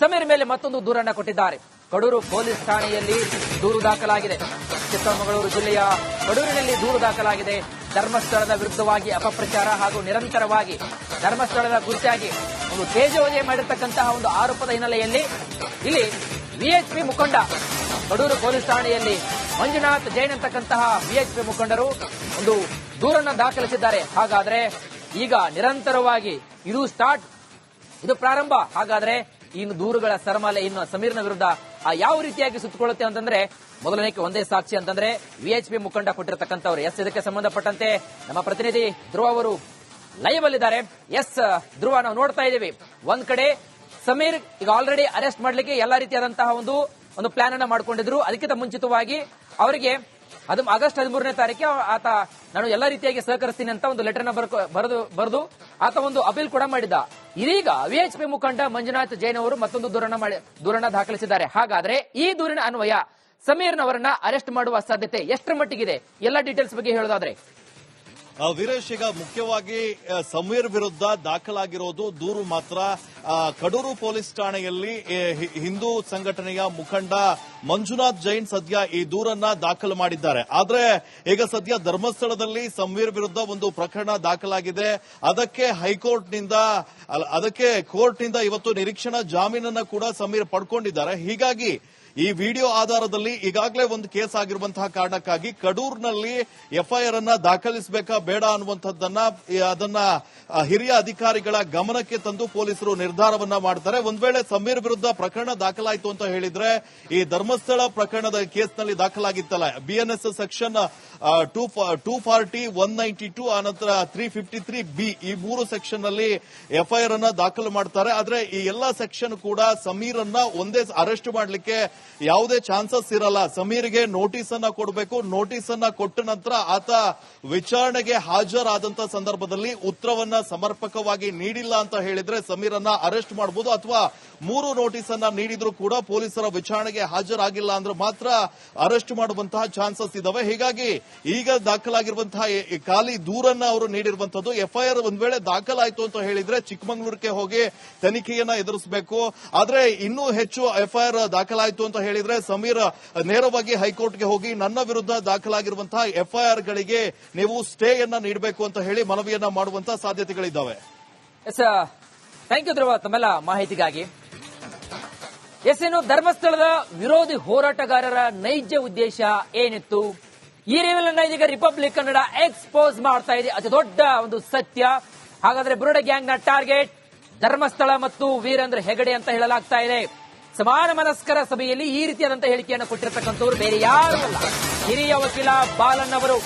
ಸಮೀರ್ ಮೇಲೆ ಮತ್ತೊಂದು ದೂರನ್ನ ಕೊಟ್ಟಿದ್ದಾರೆ. ಕಡೂರು ಪೊಲೀಸ್ ಠಾಣೆಯಲ್ಲಿ ದೂರು ದಾಖಲಾಗಿದೆ. ಚಿಕ್ಕಮಗಳೂರು ಜಿಲ್ಲೆಯ ಕಡೂರಿನಲ್ಲಿ ದೂರು ದಾಖಲಾಗಿದೆ. ಧರ್ಮಸ್ಥಳದ ವಿರುದ್ಧವಾಗಿ ಅಪಪ್ರಚಾರ ಹಾಗೂ ನಿರಂತರವಾಗಿ ಧರ್ಮಸ್ಥಳದ ಕುರಿತಾಗಿ ಒಂದು ತೇಜೋವಧೆ ಮಾಡಿರ್ತಕ್ಕಂತಹ ಒಂದು ಆರೋಪದ ಹಿನ್ನೆಲೆಯಲ್ಲಿ ಇಲ್ಲಿ ವಿಎಚ್ಪಿ ಮುಖಂಡ ಕಡೂರು ಪೊಲೀಸ್ ಠಾಣೆಯಲ್ಲಿ ಮಂಜುನಾಥ್ ಜೈನ್ ಅಂತಕ್ಕಂತಹ ವಿಎಚ್ಪಿ ಮುಖಂಡರು ಒಂದು ದೂರನ್ನ ದಾಖಲಿಸಿದ್ದಾರೆ. ಹಾಗಾದ್ರೆ ಈಗ ನಿರಂತರವಾಗಿ ಇದು ಪ್ರಾರಂಭ. ಹಾಗಾದ್ರೆ ಇನ್ನು ದೂರುಗಳ ಸರಮಾಲೆ ಇನ್ನು ಸಮೀರ್ನ ವಿರುದ್ಧ ಯಾವ ರೀತಿಯಾಗಿ ಸುತ್ತಕೊಳ್ಳುತ್ತೆ ಅಂತಂದ್ರೆ ಮೊದಲನೇಕ್ಕೆ ಒಂದೇ ಸಾಕ್ಷಿ ಅಂತಂದ್ರೆ ವಿಎಚ್ಪಿ ಮುಖಂಡ ಕೊಟ್ಟಿರತಕ್ಕಂಥವ್ರು. ಇದಕ್ಕೆ ಸಂಬಂಧಪಟ್ಟಂತೆ ನಮ್ಮ ಪ್ರತಿನಿಧಿ ಧ್ರುವ ಅವರು ಲೈವ್ ಅಲ್ಲಿದ್ದಾರೆ. ಧ್ರುವ, ನಾವು ನೋಡ್ತಾ ಇದ್ದೀವಿ, ಒಂದ್ ಕಡೆ ಸಮೀರ್ ಈಗ ಆಲ್ರೆಡಿ ಅರೆಸ್ಟ್ ಮಾಡ್ಲಿಕ್ಕೆ ಎಲ್ಲಾ ರೀತಿಯಾದಂತಹ ಒಂದು ಪ್ಲಾನ್ ಅನ್ನ ಮಾಡ್ಕೊಂಡಿದ್ರು. ಅದಕ್ಕಿಂತ ಮುಂಚಿತವಾಗಿ ಅವರಿಗೆ ಆಗಸ್ಟ್ 13ನೇ ತಾರೀಕು ಆತ ನಾನು ಎಲ್ಲಾ ರೀತಿಯಾಗಿ ಸಹಕರಿಸ್ತೀನಿ ಅಂತ ಒಂದು ಲೆಟರ್ ನ ಬರೆದು ಆತ ಒಂದು ಅಪೀಲ್ ಕೂಡ ಮಾಡಿದ್ದ. ಇದೀಗ ವಿಎಚ್ಪಿ ಮುಖಂಡ ಮಂಜುನಾಥ್ ಜೈನ್ ಅವರು ಮತ್ತೊಂದು ದೂರನ್ನ ದಾಖಲಿಸಿದ್ದಾರೆ. ಹಾಗಾದ್ರೆ ಈ ದೂರಿನ ಅನ್ವಯ ಸಮೀರ್ನವರನ್ನ ಅರೆಸ್ಟ್ ಮಾಡುವ ಸಾಧ್ಯತೆ ಎಷ್ಟರ ಮಟ್ಟಿಗಿದೆ? ಎಲ್ಲ ಡೀಟೇಲ್ಸ್ ಬಗ್ಗೆ ಹೇಳೋದಾದ್ರೆ ವೀರೇಶ್, ಈಗ ಮುಖ್ಯವಾಗಿ ಸಮೀರ್ ವಿರುದ್ಧ ದಾಖಲಾಗಿರೋದು ದೂರು ಮಾತ್ರ ಕಡೂರು ಪೊಲೀಸ್ ಠಾಣೆಯಲ್ಲಿ ಹಿಂದೂ ಸಂಘಟನೆಯ ಮುಖಂಡ ಮಂಜುನಾಥ್ ಜೈನ್ ಸದ್ಯ ಈ ದೂರನ್ನ ದಾಖಲು ಮಾಡಿದ್ದಾರೆ. ಆದ್ರೆ ಈಗ ಸದ್ಯ ಧರ್ಮಸ್ಥಳದಲ್ಲಿ ಸಮೀರ್ ವಿರುದ್ಧ ಒಂದು ಪ್ರಕರಣ ದಾಖಲಾಗಿದೆ. ಅದಕ್ಕೆ ಕೋರ್ಟ್ನಿಂದ ಇವತ್ತು ನಿರೀಕ್ಷಣಾ ಜಾಮೀನನ್ನ ಕೂಡ ಸಮೀರ್ ಪಡ್ಕೊಂಡಿದ್ದಾರೆ. ಹೀಗಾಗಿ ಈ ವಿಡಿಯೋ ಆಧಾರದಲ್ಲಿ ಈಗಾಗಲೇ ಒಂದು ಕೇಸ್ ಆಗಿರುವಂತಹ ಕಾರಣಕ್ಕಾಗಿ ಕಡೂರಿನಲ್ಲಿ ಎಫ್ಐಆರ್ ಅನ್ನ ದಾಖಲಿಸಬೇಕಾ ಬೇಡ ಅದನ್ನ ಹಿರಿಯ ಅಧಿಕಾರಿಗಳ ಗಮನಕ್ಕೆ ತಂದು ಪೊಲೀಸರು ನಿರ್ಧಾರವನ್ನ ಮಾಡ್ತಾರೆ. ಒಂದ್ ವೇಳೆ ಸಮೀರ್ ವಿರುದ್ಧ ಪ್ರಕರಣ ದಾಖಲಾಯಿತು ಅಂತ ಹೇಳಿದ್ರೆ ಈ ಧರ್ಮಸ್ಥಳ ಪ್ರಕರಣದ ಕೇಸ್ನಲ್ಲಿ ದಾಖಲಾಗಿತ್ತಲ್ಲ ಬಿಎನ್ಎಸ್ ಸೆಕ್ಷನ್ 240, 192 ಆನಂತರ 353B ಈ 3 ಸೆಕ್ಷನ್ ನಲ್ಲಿ ಎಫ್ಐಆರ್ ಅನ್ನ ದಾಖಲು ಮಾಡ್ತಾರೆ. ಆದ್ರೆ ಈ ಎಲ್ಲಾ ಸೆಕ್ಷನ್ ಕೂಡ ಸಮೀರ್ ಅನ್ನ ಒಂದೇ ಅರೆಸ್ಟ್ ಮಾಡಲಿಕ್ಕೆ ಯಾವುದೇ ಚಾನ್ಸಸ್ ಇರಲ್ಲ. ಸಮೀರ್ಗೆ ನೋಟಿಸ್ ಅನ್ನ ಕೊಡಬೇಕು. ನೋಟಿಸ್ ಅನ್ನ ಕೊಟ್ಟ ನಂತರ ಆತ ವಿಚಾರಣೆಗೆ ಹಾಜರಾದಂತ ಸಂದರ್ಭದಲ್ಲಿ ಉತ್ತರವನ್ನ ಸಮರ್ಪಕವಾಗಿ ನೀಡಿಲ್ಲ ಅಂತ ಹೇಳಿದ್ರೆ ಸಮೀರ್ ಅನ್ನ ಅರೆಸ್ಟ್ ಮಾಡಬಹುದು. ಅಥವಾ 3 ನೋಟಿಸ್ ಅನ್ನ ನೀಡಿದ್ರು ಕೂಡ ಪೊಲೀಸರ ವಿಚಾರಣೆಗೆ ಹಾಜರಾಗಿಲ್ಲ ಅಂದ್ರೆ ಮಾತ್ರ ಅರೆಸ್ಟ್ ಮಾಡುವಂತಹ ಚಾನ್ಸಸ್ ಇದಾವೆ. ಹೀಗಾಗಿ ಈಗ ದಾಖಲಾಗಿರುವಂತಹ ಖಾಲಿ ದೂರನ್ನ ಅವರು ನೀಡಿರುವಂತದ್ದು. ಎಫ್ಐಆರ್ ಒಂದ್ ವೇಳೆ ದಾಖಲಾಯಿತು ಅಂತ ಹೇಳಿದ್ರೆ ಚಿಕ್ಕಮಗಳೂರಿಗೆ ಹೋಗಿ ತನಿಖೆಯನ್ನ ಎದುರಿಸಬೇಕು. ಆದ್ರೆ ಇನ್ನೂ ಹೆಚ್ಚು ಎಫ್ಐಆರ್ ದಾಖಲಾಯಿತು ಅಂತ ಹೇಳಿದ್ರೆ ಸಮೀರ್ ನೇರವಾಗಿ ಹೈಕೋರ್ಟ್ಗೆ ಹೋಗಿ ನನ್ನ ವಿರುದ್ಧ ದಾಖಲಾಗಿರುವಂತಹ ಎಫ್ಐಆರ್ಗಳಿಗೆ ನೀವು ಸ್ಟೇಯನ್ನ ನೀಡಬೇಕು ಅಂತ ಹೇಳಿ ಮನವಿಯನ್ನ ಮಾಡುವಂತಹ ಸಾಧ್ಯತೆಗಳಿದ್ದಾವೆ. ಥ್ಯಾಂಕ್ ಯು ಧ್ರುವ, ತಮ್ಮೆಲ್ಲ ಮಾಹಿತಿಗಾಗಿ. ಇನ್ನು ಧರ್ಮಸ್ಥಳದ ವಿರೋಧಿ ಹೋರಾಟಗಾರರ ನೈಜ ಉದ್ದೇಶ ಏನಿತ್ತು? ಈ ರಿವೀಲ್ ಇದೀಗ ರಿಪಬ್ಲಿಕ್ ಕನ್ನಡ ಎಕ್ಸ್ಪೋಸ್ ಮಾಡ್ತಾ ಇದೆ. ಅತಿ ದೊಡ್ಡ ಒಂದು ಸತ್ಯ. ಹಾಗಾದ್ರೆ ಬುರುಡೆ ಗ್ಯಾಂಗ್ ನ ಟಾರ್ಗೆಟ್ ಧರ್ಮಸ್ಥಳ ಮತ್ತು ವೀರೇಂದ್ರ ಹೆಗಡೆ ಅಂತ ಹೇಳಲಾಗ್ತಾ ಇದೆ. ಸಮಾನ ಮನಸ್ಕರ ಸಭೆಯಲ್ಲಿ ಈ ರೀತಿಯಾದಂತಹ ಹೇಳಿಕೆಯನ್ನು ಕೊಟ್ಟಿರತಕ್ಕಂಥವ್ರು ಬೇರೆ ಯಾರು ಅಲ್ಲ, ಹಿರಿಯ ವಕೀಲ ಬಾಲನ್ ಅವರು.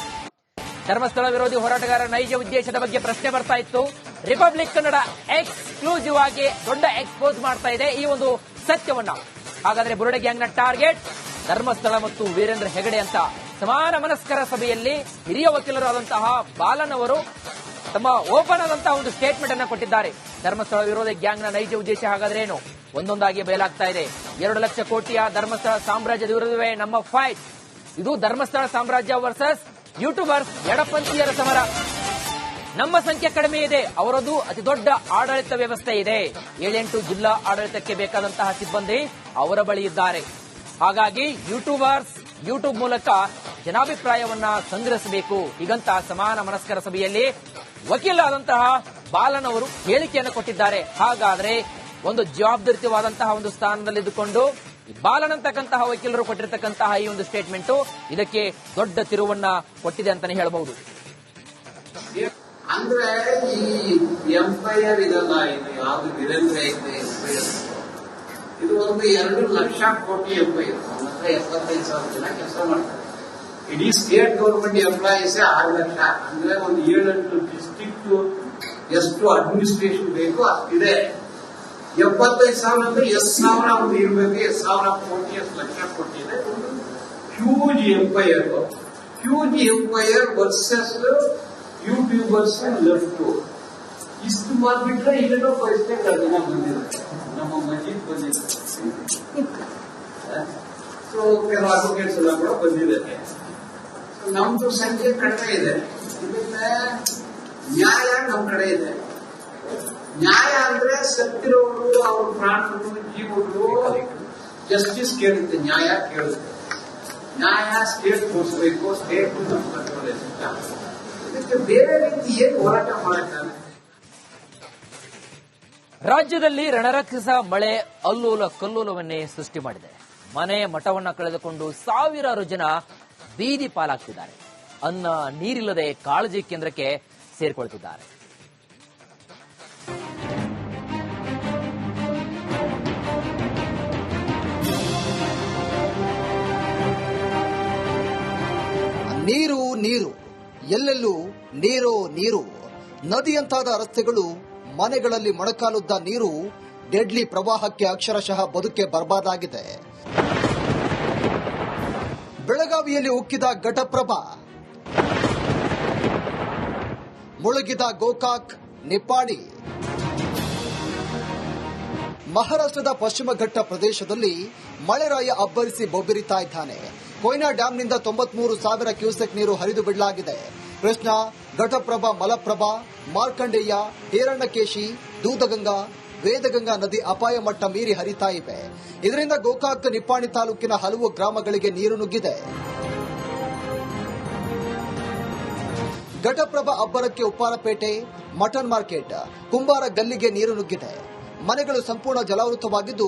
ಧರ್ಮಸ್ಥಳ ವಿರೋಧಿ ಹೋರಾಟಗಾರರ ನೈಜ ಉದ್ದೇಶದ ಬಗ್ಗೆ ಪ್ರಶ್ನೆ ಬರ್ತಾ ಇತ್ತು. ರಿಪಬ್ಲಿಕ್ ಕನ್ನಡ ಎಕ್ಸ್ಕ್ಲೂಸಿವ್ ಆಗಿ ದೊಡ್ಡ ಎಕ್ಸ್ಪೋಸ್ ಮಾಡ್ತಾ ಇದೆ ಈ ಒಂದು ಸತ್ಯವನ್ನ. ಹಾಗಾದ್ರೆ ಬುರುಡೆ ಗ್ಯಾಂಗ್ ನ ಟಾರ್ಗೆಟ್ ಧರ್ಮಸ್ಥಳ ಮತ್ತು ವೀರೇಂದ್ರ ಹೆಗಡೆ ಅಂತ ಸಮಾನ ಮನಸ್ಕರ ಸಭೆಯಲ್ಲಿ ಹಿರಿಯ ವಕೀಲರು ಆದಂತಹ ಬಾಲನ್ ಅವರು ತಮ್ಮ ಓಪನ್ ಆದಂತಹ ಒಂದು ಸ್ಟೇಟ್ಮೆಂಟ್ ಅನ್ನ ಕೊಟ್ಟಿದ್ದಾರೆ. ಧರ್ಮಸ್ಥಳ ವಿರೋಧಿ ಗ್ಯಾಂಗ್ ನ ನೈಜ ಉದ್ದೇಶ ಹಾಗಾದ್ರೆ ಏನು? ಒಂದೊಂದಾಗಿ ಬಯಲಾಗ್ತಾ ಇದೆ. 2 ಲಕ್ಷ ಕೋಟಿಯ ಧರ್ಮಸ್ಥಳ ಸಾಮ್ರಾಜ್ಯದ ವಿರುದ್ಧವೇ ನಮ್ಮ ಫೈಟ್. ಇದು ಧರ್ಮಸ್ಥಳ ಸಾಮ್ರಾಜ್ಯ ವರ್ಸಸ್ ಯೂಟ್ಯೂಬರ್ಸ್ ಎಡಪಂಥೀಯರ ಸಮರ. ನಮ್ಮ ಸಂಖ್ಯೆ ಕಡಿಮೆ ಇದೆ, ಅವರದು ಅತಿ ದೊಡ್ಡ ಆಡಳಿತ ವ್ಯವಸ್ಥೆ ಇದೆ. 7-8 ಜಿಲ್ಲಾ ಆಡಳಿತಕ್ಕೆ ಬೇಕಾದಂತಹ ಸಿಬ್ಬಂದಿ ಅವರ ಬಳಿ ಇದ್ದಾರೆ. ಹಾಗಾಗಿ ಯೂಟ್ಯೂಬ್ ಮೂಲಕ ಜನಾಭಿಪ್ರಾಯವನ್ನ ಸಂಗ್ರಹಿಸಬೇಕು. ಹೀಗಂತ ಸಮಾನ ಮನಸ್ಕರ ಸಭೆಯಲ್ಲಿ ವಕೀಲರಾದಂತಹ ಬಾಲನ್ ಅವರು ಹೇಳಿಕೆಯನ್ನು ಕೊಟ್ಟಿದ್ದಾರೆ. ಹಾಗಾದ್ರೆ ಒಂದು ಜವಾಬ್ದಾರಿಯುತವಾದಂತಹ ಒಂದು ಸ್ಥಾನದಲ್ಲಿದ್ದುಕೊಂಡು ಬಾಲನ್ ಅಂತಕ್ಕಂತಹ ವಕೀಲರು ಕೊಟ್ಟಿರತಕ್ಕಂತಹ ಈ ಒಂದು ಸ್ಟೇಟ್ಮೆಂಟ್ ಇದಕ್ಕೆ ದೊಡ್ಡ ತಿರುವನ್ನ ಕೊಟ್ಟಿದೆ ಅಂತಾನೆ ಹೇಳಬಹುದು. ಅಂದ್ರೆ ಈ ಎಂಪೈರ್ ಇದಲ್ಲ, ಇದು ಯಾವ್ದು ವೀರೇಂದ್ರ ಹೆಗ್ಡೆ ಎಂಪೈರ್, ಇದು ಒಂದು 2 ಲಕ್ಷ ಕೋಟಿ ಎಂಪೈರ್. 75,000 ಜನ ಕೆಲಸ ಮಾಡ್ತಾರೆ. ಇಡೀ ಸ್ಟೇಟ್ ಗವರ್ಮೆಂಟ್ ಎಂಪ್ಲಾಯೀಸ್ 6 ಲಕ್ಷ. ಅಂದ್ರೆ ಒಂದು 7-8 ಡಿಸ್ಟ್ರಿಕ್ಟ್ ಎಷ್ಟು ಅಡ್ಮಿನಿಸ್ಟ್ರೇಷನ್ ಬೇಕು ಅಷ್ಟಿದೆ. 75,000 ಅಂದ್ರೆ ಎಷ್ಟು ಸಾವಿರ ಒಂದು ಇರಬೇಕು. 1,000 ಕೋಟಿ, 1 ಲಕ್ಷ ಕೋಟಿ ಇದೆ. ಒಂದು huge empire versus YouTubers left. ಇಷ್ಟು ಮಾಡ್ಬಿಟ್ರೆ ಇಲ್ಲೇನೋ ಪರಿಸ್ಥಿತಿ ಜನ ಬಂದಿರುತ್ತೆ. ನಮ್ಮ ಮಜೀದ್ ಬಂದಿದೆ, ಸೊ ಕೆಲವು ಅಡ್ವೊಕೇಟ್ಸ್ ಎಲ್ಲ ಕೂಡ ಬಂದಿದೆ. ನಮ್ದು ಸಂಖ್ಯೆ ಕಡಿಮೆ ಇದೆ. ಇದಕ್ಕೆ ನ್ಯಾಯ ನಮ್ಮ ಕಡೆ ಇದೆ. ನ್ಯಾಯ ಅಂದ್ರೆ ಸತ್ತಿರೋರು ಅವ್ರ ಪ್ರಾಣಗಳು ಜೀವಗಳು ಜಸ್ಟಿಸ್ ಕೇಳುತ್ತೆ, ನ್ಯಾಯ ಕೇಳುತ್ತೆ. ನ್ಯಾಯ ಸ್ಟೇಟ್ ಕೊಡಿಸಬೇಕು, ಸ್ಟೇಟ್ ಕಂಟ್ರೋಲ್. ಇದಕ್ಕೆ ಬೇರೆ ರೀತಿ ಏನು ಹೋರಾಟ ಮಾಡುತ್ತಾರೆ? ರಾಜ್ಯದಲ್ಲಿ ರಣರಾಕ್ಷಸ ಮಳೆ ಅಲ್ಲೋಲ ಕಲ್ಲೋಲವನ್ನೇ ಸೃಷ್ಟಿ ಮಾಡಿದೆ. ಮನೆ ಮಠವನ್ನ ಕಳೆದುಕೊಂಡು ಸಾವಿರಾರು ಜನ ಬೀದಿ ಪಾಲಾಗ್ತಿದ್ದಾರೆ. ಅನ್ನ ನೀರಿಲ್ಲದೆ ಕಾಳಜಿ ಕೇಂದ್ರಕ್ಕೆ ಸೇರ್ಕೊಳ್ತಿದ್ದಾರೆ. ನೀರು ನೀರು, ಎಲ್ಲೆಲ್ಲೂ ನೀರೋ ನೀರು. ನದಿಯಂತಾದ ರಸ್ತೆಗಳು, ಮನೆಗಳಲ್ಲಿ ಮೊಣಕಾಲುದ್ದ ನೀರು, ಡೆಡ್ಲಿ ಪ್ರವಾಹಕ್ಕೆ ಅಕ್ಷರಶಃ ಬದುಕೆ ಬರ್ಬಾದಾಗಿದೆ. ಬೆಳಗಾವಿಯಲ್ಲಿ ಉಕ್ಕಿದ ಘಟಪ್ರಭಾ, ಮುಳುಗಿದ ಗೋಕಾಕ್, ನಿಪ್ಪಾಣಿ. ಮಹಾರಾಷ್ಟ್ರದ ಪಶ್ಚಿಮ ಘಟ್ಟ ಪ್ರದೇಶದಲ್ಲಿ ಮಳೆರಾಯ ಅಬ್ಬರಿಸಿ ಬೊಬ್ಬಿರಿತಾ ಇದ್ದಾನೆ. ಕೊಯ್ನಾ ಡ್ಯಾಂನಿಂದ 93,000 ಕ್ಯೂಸೆಕ್ ನೀರು ಹರಿದು ಬಿಡಲಾಗಿದೆ. ಕೃಷ್ಣಾ, ಘಟಪ್ರಭಾ, ಮಲಪ್ರಭಾ, ಮಾರ್ಕಂಡೇಯ, ಹಿರಣ್ಯಕೇಶಿ, ದೂದಗಂಗಾ, ವೇದಗಂಗಾ ನದಿ ಅಪಾಯ ಮಟ್ಟ ಮೀರಿ ಹರಿತಾ ಇವೆ. ಇದರಿಂದ ಗೋಕಾಕ್, ನಿಪ್ಪಾಣಿ ತಾಲೂಕಿನ ಹಲವು ಗ್ರಾಮಗಳಿಗೆ ನೀರು ನುಗ್ಗಿದೆ. ಘಟಪ್ರಭಾ ಅಬ್ಬರಕ್ಕೆ ಉಪ್ಪಾರಪೇಟೆ, ಮಟನ್ ಮಾರ್ಕೆಟ್, ಕುಂಬಾರ ಗಲ್ಲಿಗೆ ನೀರು ನುಗ್ಗಿದೆ. ಮನೆಗಳು ಸಂಪೂರ್ಣ ಜಲಾವೃತವಾಗಿದ್ದು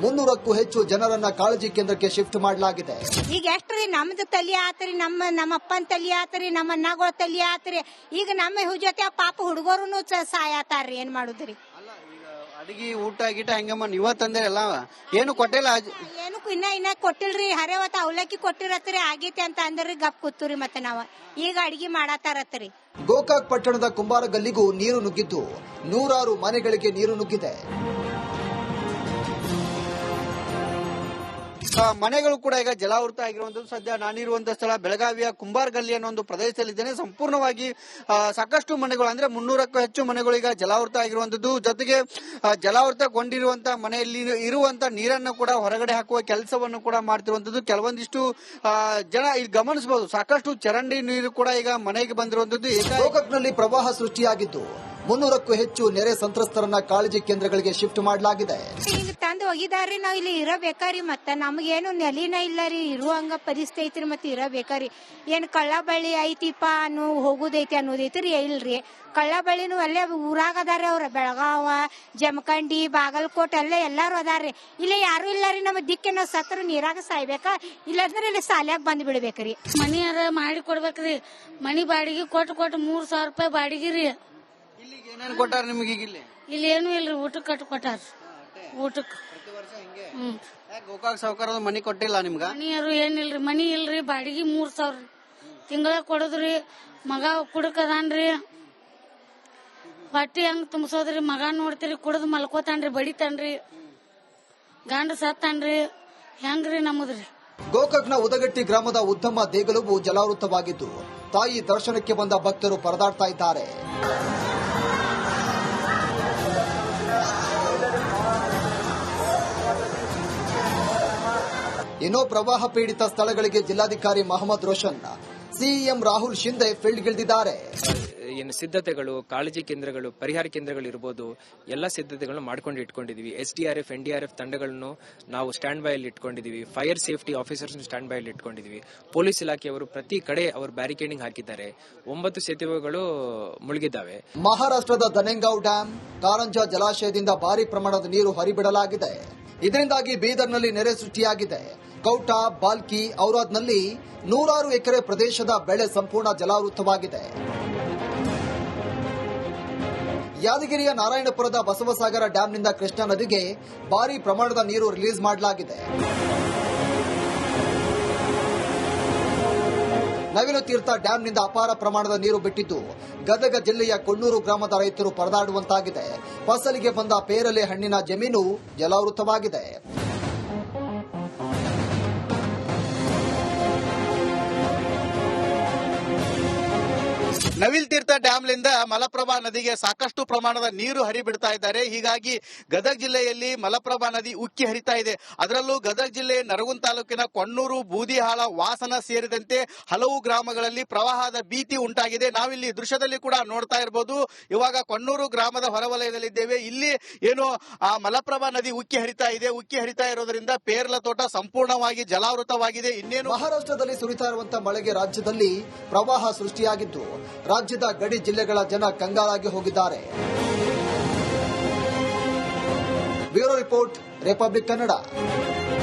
300ಕ್ಕೂ ಹೆಚ್ಚು ಜನರನ್ನ ಕಾಳಜಿ ಕೇಂದ್ರಕ್ಕೆ ಶಿಫ್ಟ್ ಮಾಡಲಾಗಿದೆ. ಈಗ ಎಷ್ಟ್ರಿ ನಮ್ದು ತಲಿ ಆತ್ರಿ, ನಮ್ಮ ಅಪ್ಪನ ತಲಿ ಆತ್ರಿ, ನಮ್ಮ ಅಣ್ಣಗಳ ತಲಿ ಆತ್ರಿ. ಈಗ ನಮ್ಮ ಜೊತೆ ಪಾಪ ಹುಡುಗರು ಸಾಯತಾರ್ರಿ. ಏನ್ ಮಾಡುದ್ರಿ? ಅಡಿಗೆ ಊಟ ಗೀಟ ಹಂಗಮ್ಮ ನೀವ ತಂದೆ ಎಲ್ಲ ಏನು ಕೊಟ್ಟಿಲ್ಲ? ಏನು ಇನ್ನ ಕೊಟ್ಟಿಲ್ರಿ. ಹರೇವತ್ತ ಅವಲಕ್ಕಿ ಕೊಟ್ಟಿರತ್ರಿ, ಆಗೈತಿ ಅಂತ ಅಂದ್ರಿ ಗಪ್ ಕೂತ್ರಿ. ಮತ್ತೆ ನಾವ ಈಗ ಅಡಿಗೆ ಮಾಡತಾರತ್ರಿ. ಗೋಕಾಕ್ ಪಟ್ಟಣದ ಕುಂಬಾರ ಗಲ್ಲಿಗೂ ನೀರು ನುಗ್ಗಿದ್ದು 100 ಮನೆಗಳಿಗೆ ನೀರು ನುಗ್ಗಿದೆ. ಮನೆಗಳು ಕೂಡ ಈಗ ಜಲಾವೃತ ಆಗಿರುವಂತದ್ದು. ಸದ್ಯ ನಾನಿರುವಂತಹ ಸ್ಥಳ ಬೆಳಗಾವಿಯ ಕುಂಬಾರಗಲ್ಲಿ ಅನ್ನೋ ಒಂದು ಪ್ರದೇಶದಲ್ಲಿದ್ದೇನೆ. ಸಂಪೂರ್ಣವಾಗಿ ಸಾಕಷ್ಟು ಮನೆಗಳು ಅಂದ್ರೆ 300ಕ್ಕೂ ಹೆಚ್ಚು ಮನೆಗಳು ಈಗ ಜಲಾವೃತ ಆಗಿರುವಂತದ್ದು. ಜೊತೆಗೆ ಜಲಾವೃತಗೊಂಡಿರುವಂತಹ ಮನೆಯಲ್ಲಿ ಇರುವಂತಹ ನೀರನ್ನು ಕೂಡ ಹೊರಗಡೆ ಹಾಕುವ ಕೆಲಸವನ್ನು ಕೂಡ ಮಾಡ್ತಿರುವಂತದ್ದು. ಕೆಲವೊಂದಿಷ್ಟು ಜನ ಇಲ್ಲಿ ಗಮನಿಸಬಹುದು, ಸಾಕಷ್ಟು ಚರಂಡಿ ನೀರು ಕೂಡ ಈಗ ಮನೆಗೆ ಬಂದಿರುವಂತದ್ದು. ಗೋಕಾಕ್ನಲ್ಲಿ ಪ್ರವಾಹ ಸೃಷ್ಟಿಯಾಗಿದ್ದು 300ಕ್ಕೂ ಹೆಚ್ಚು ನೆರೆ ಸಂತ್ರಸ್ತರನ್ನ ಕಾಳಜಿ ಕೇಂದ್ರಗಳಿಗೆ ಶಿಫ್ಟ್ ಮಾಡಲಾಗಿದೆ. ಈಗ ತಂದು ಹೋಗಿದಾರ್ರಿ. ನಾವ್ ಇಲ್ಲಿ ಇರಬೇಕಾರಿ. ಮತ್ತ ನಮಗೇನು ನೆಲಿನ ಇಲ್ಲ ರೀ, ಇರುವಂಗ ಪರಿಸ್ಥಿತಿ ಐತ್ರಿ. ಮತ್ತೆ ಇರಬೇಕಾರಿ. ಏನ್ ಕಳ್ಳ ಬಳ್ಳಿ ಐತಿಪ್ಪ ಅನ್ನೋ ಹೋಗುದೈತಿ ಅನ್ನೋದೈತ್ರಿ? ಇಲ್ರಿ. ಕಳ್ಳ ಬಳ್ಳಿನೂ ಅಲ್ಲೇ ಊರಾಗ ಅದಾರಿ. ಅವ್ರ ಬೆಳಗಾವ, ಜಮಖಂಡಿ, ಬಾಗಲಕೋಟ್ ಅಲ್ಲೇ ಎಲ್ಲಾರು ಅದಾರ್ರಿ. ಇಲ್ಲಿ ಯಾರು ಇಲ್ಲ ರೀ. ನಮ್ಮ ದಿಕ್ಕೆ ನಾವ್ ಸತ್ರು ನೀರಾಗ ಸಾಯ್ಬೇಕಾ, ಇಲ್ಲಂದ್ರೆ ಇಲ್ಲಿ ಸಾಲ್ಯಾಗ ಬಂದ್ ಬಿಡ್ಬೇಕ್ರಿ. ಮನಿಯಾರ ಮಾಡಿ ಕೊಡ್ಬೇಕ್ರಿ. ಮನಿ ಬಾಡಿಗೆ ಕೊಟ್ಟು 3,000 ರೂಪಾಯಿ ಬಾಡಿಗೆ ರೀ. ಇಲ್ಲಿಗೆ ಏನೇನು ಕೊಟ್ಟಾರ ನಿಮಗೆ? ಇಲ್ಲಿ ಏನು ಇಲ್ರಿ, ಊಟಕ್ಕೆ ಕಟ್ಟು ಕೊಟ್ಟಾರ. ಊಟಕ್ಕೆ ಗೋಕಾಕ್ ಸಾವುಕಾರ ಮನಿ ಕೊಟ್ಟಿಲ್ಲ ನಿಮ್ಗ? ಮನಿಯರು ಏನಿಲ್ರಿ, ಮನಿ ಇಲ್ರಿ, ಬಾಡಿಗೆ 3,000 ತಿಂಗಳ ಕೊಡದ್ರಿ. ಮಗ ಕುಡಕದಾನ್ರಿ, ಬಟ್ಟಿ ಹೆಂಗ್ ತುಂಬಿಸೋದ್ರಿ? ಮಗ ನೋಡ್ತೀರಿ, ಕುಡದ್ ಮಲ್ಕೋತಾನ್ರಿ, ಬಡಿತಾನ್ರಿ, ಗಂಡ ಸತ್ತಾನ್ರಿ. ಹೆಂಗ್ರಿ ನಮ್ಮದ್ರಿ? ಗೋಕಾಕ್ನ ಉದಗಟ್ಟಿ ಗ್ರಾಮದ ಉದ್ದಮ್ಮ ದೇಗುಲವು ಜಲಾವೃತವಾಗಿದ್ದು ತಾಯಿ ದರ್ಶನಕ್ಕೆ ಬಂದ ಭಕ್ತರು ಪರದಾಡ್ತಾ ಇದ್ದಾರೆ. ಇನ್ನು ಪ್ರವಾಹ ಪೀಡಿತ ಸ್ಥಳಗಳಿಗೆ ಜಿಲ್ಲಾಧಿಕಾರಿ ಮಹಮ್ಮದ್ ರೋಷನ್, ಸಿಎಂ ರಾಹುಲ್ ಶಿಂದೆ ಫೀಲ್ಡ್ಗಿಳಿದಿದ್ದಾರೆ. ಏನು ಸಿದ್ಧತೆಗಳು, ಕಾಳಜಿ ಕೇಂದ್ರಗಳು, ಪರಿಹಾರ ಕೇಂದ್ರಗಳು ಇರಬಹುದು, ಎಲ್ಲ ಸಿದ್ಧತೆಗಳನ್ನು ಮಾಡ್ಕೊಂಡು ಇಟ್ಕೊಂಡಿದೀವಿ. SDRF, NDRF ತಂಡಗಳನ್ನು ನಾವು ಸ್ಟ್ಯಾಂಡ್ ಬೈ ಅಲ್ಲಿ ಇಟ್ಕೊಂಡಿದೀವಿ. Fire safety officers stand by ಅಲ್ಲಿ ಇಟ್ಕೊಂಡಿದೀವಿ. ಪೊಲೀಸ್ ಇಲಾಖೆಯವರು ಪ್ರತಿ ಕಡೆ ಅವರು ಬ್ಯಾರಿಕೇಡಿಂಗ್ ಹಾಕಿದ್ದಾರೆ. 9 ಸೇತುವೆಗಳು ಮುಳುಗಿದ್ದಾವೆ. ಮಹಾರಾಷ್ಟ್ರದ ದನೆಂಗಾಂವ್ ಡ್ಯಾಂ, ಕಾರಂಜಾ ಜಲಾಶಯದಿಂದ ಭಾರಿ ಪ್ರಮಾಣದ ನೀರು ಹರಿಬಿಡಲಾಗಿದೆ. ಇದರಿಂದಾಗಿ ಬೀದರ್ನಲ್ಲಿ ನೆರೆ ಸೃಷ್ಟಿಯಾಗಿದೆ. ಕೌಟಾ, ಬಾಲ್ಕಿ, ಔರಾದ್ನಲ್ಲಿ 100 ಎಕರೆ ಪ್ರದೇಶದ ಬೆಳೆ ಸಂಪೂರ್ಣ ಜಲಾವೃತವಾಗಿದೆ. ಯಾದಗಿರಿಯ ನಾರಾಯಣಪುರದ ಬಸವಸಾಗರ ಡ್ಯಾಂನಿಂದ ಕೃಷ್ಣಾ ನದಿಗೆ ಭಾರಿ ಪ್ರಮಾಣದ ನೀರು ರಿಲೀಸ್ ಮಾಡಲಾಗಿದೆ. ನವಿಲು ತೀರ್ಥ ಡ್ಯಾಂನಿಂದ ಅಪಾರ ಪ್ರಮಾಣದ ನೀರು ಬಿಟ್ಟಿದ್ದು ಗದಗ ಜಿಲ್ಲೆಯ ಕೊಣ್ಣೂರು ಗ್ರಾಮದ ರೈತರು ಪರದಾಡುವಂತಾಗಿದೆ. ಫಸಲಿಗೆ ಬಂದ ಪೇರಲೆ ಹಣ್ಣಿನ ಜಮೀನು ಜಲಾವೃತವಾಗಿದೆ. ನವಿಲ್ ತೀರ್ಥ ಡ್ಯಾಂನಿಂದ ಮಲಪ್ರಭಾ ನದಿಗೆ ಸಾಕಷ್ಟು ಪ್ರಮಾಣದ ನೀರು ಹರಿಬಿಡ್ತಾ ಇದ್ದಾರೆ. ಹೀಗಾಗಿ ಗದಗ ಜಿಲ್ಲೆಯಲ್ಲಿ ಮಲಪ್ರಭಾ ನದಿ ಉಕ್ಕಿ ಹರಿತಾ ಇದೆ. ಅದರಲ್ಲೂ ಗದಗ ಜಿಲ್ಲೆ ನರಗುಂದ ತಾಲೂಕಿನ ಕೊಣ್ಣೂರು, ಬೂದಿಹಾಳ, ವಾಸನ ಸೇರಿದಂತೆ ಹಲವು ಗ್ರಾಮಗಳಲ್ಲಿ ಪ್ರವಾಹದ ಭೀತಿ ಉಂಟಾಗಿದೆ. ನಾವಿಲ್ಲಿ ದೃಶ್ಯದಲ್ಲಿ ಕೂಡ ನೋಡ್ತಾ ಇರಬಹುದು. ಇವಾಗ ಕೊಣ್ಣೂರು ಗ್ರಾಮದ ಹೊರವಲಯದಲ್ಲಿದ್ದೇವೆ. ಇಲ್ಲಿ ಏನು ಮಲಪ್ರಭಾ ನದಿ ಉಕ್ಕಿ ಹರಿತಾ ಇದೆ. ಉಕ್ಕಿ ಹರಿತಾ ಇರೋದ್ರಿಂದ ಪೇರ್ಲ ತೋಟ ಸಂಪೂರ್ಣವಾಗಿ ಜಲಾವೃತವಾಗಿದೆ. ಇನ್ನೇನು ಮಹಾರಾಷ್ಟ್ರದಲ್ಲಿ ಸುರಿತಾ ಇರುವಂತಹ ಮಳೆಗೆ ರಾಜ್ಯದಲ್ಲಿ ಪ್ರವಾಹ ಸೃಷ್ಟಿಯಾಗಿದ್ದು ರಾಜ್ಯದ ಗಡಿ ಜಿಲ್ಲೆಗಳ ಜನ ಕಂಗಾಲಾಗಿ ಹೋಗಿದ್ದಾರೆ. Bureau report, republic Kannada.